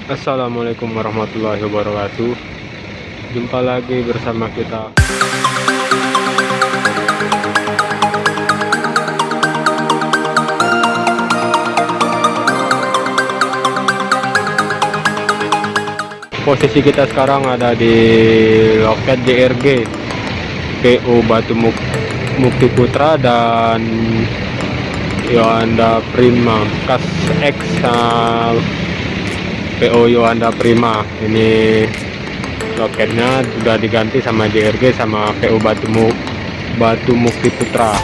Assalamualaikum warahmatullahi wabarakatuh. Jumpa lagi bersama kita. Posisi kita sekarang ada di loket JRG PO Batu Mukti Putra dan Yohanda Prima Kas X PO Yohanda Prima. Ini loketnya sudah diganti sama JRG sama PO Batu Mukti Putra.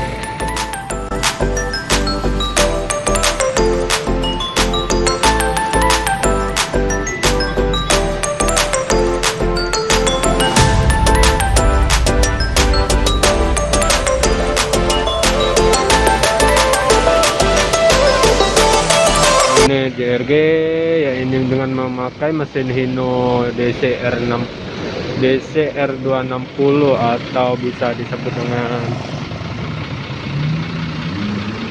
Ini JRG ya, ini dengan memakai mesin Hino DCR260 atau bisa disebut dengan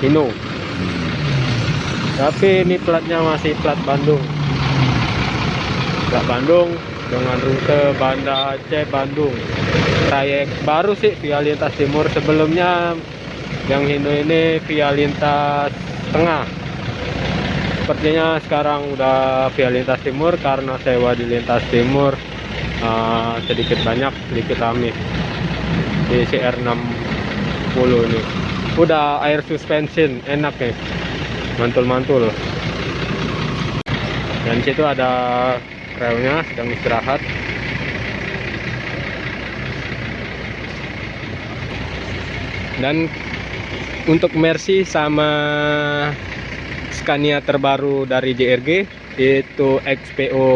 Hino, tapi ini platnya masih plat Bandung dengan rute Banda Aceh Bandung. Trayek baru sih via lintas timur, sebelumnya yang Hino ini via lintas tengah. Sepertinya sekarang udah via lintas timur karena sewa di lintas timur sedikit rame. Di CR60 ini udah air suspension, enak nih, mantul-mantul. Dan situ ada krewnya sedang istirahat. Dan untuk Mercy sama Scania terbaru dari JRG itu XPO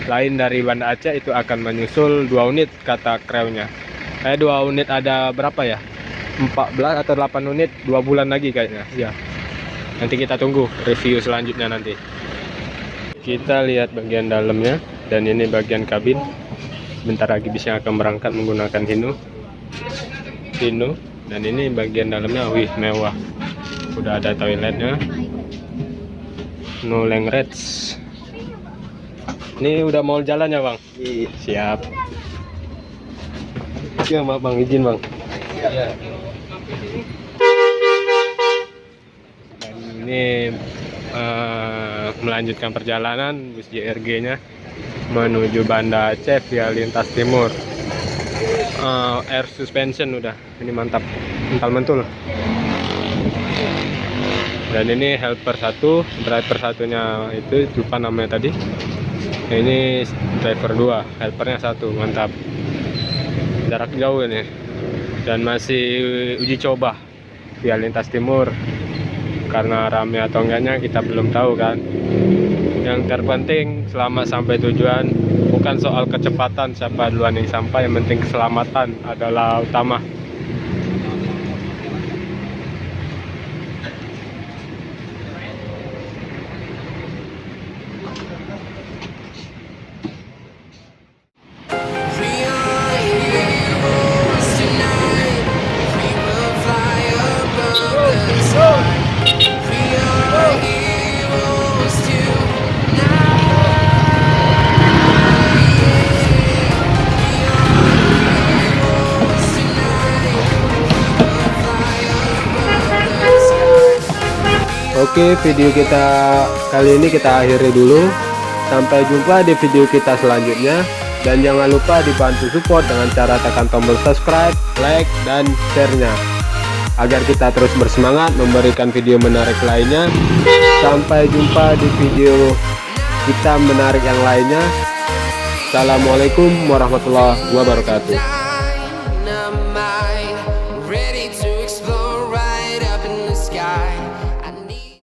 lain dari Banda Aceh itu akan menyusul 2 unit kata krewnya. 2 unit ada berapa ya? 14 atau 8 unit 2 bulan lagi kayaknya ya. Nanti kita tunggu review selanjutnya nanti. Kita lihat bagian dalamnya, dan ini bagian kabin. Bentar lagi bisnya akan berangkat menggunakan Hino. Dan ini bagian dalamnya, wih mewah. Udah ada toiletnya, no Langrets. Ini udah mau jalan ya bang? Iya. Siap. Ya maaf bang, izin bang. Iya. Dan ini melanjutkan perjalanan bus JRG nya menuju Banda Aceh via lintas timur. Air suspension udah, ini mantap, mental-mentul. Dan ini helper 1, driver satunya itu lupa namanya tadi. Ini driver 2, helpernya 1, mantap. Jarak jauh ini. Dan masih uji coba via lintas timur. Karena rame atau enggaknya kita belum tahu kan. Yang terpenting selamat sampai tujuan, bukan soal kecepatan siapa duluan yang sampai, yang penting keselamatan adalah utama. Oke, video kita kali ini kita akhiri dulu. Sampai jumpa di video kita selanjutnya. Dan jangan lupa dibantu support dengan cara tekan tombol subscribe, like, dan share-nya, agar kita terus bersemangat memberikan video menarik lainnya. Sampai jumpa di video kita menarik yang lainnya. Assalamualaikum warahmatullahi wabarakatuh.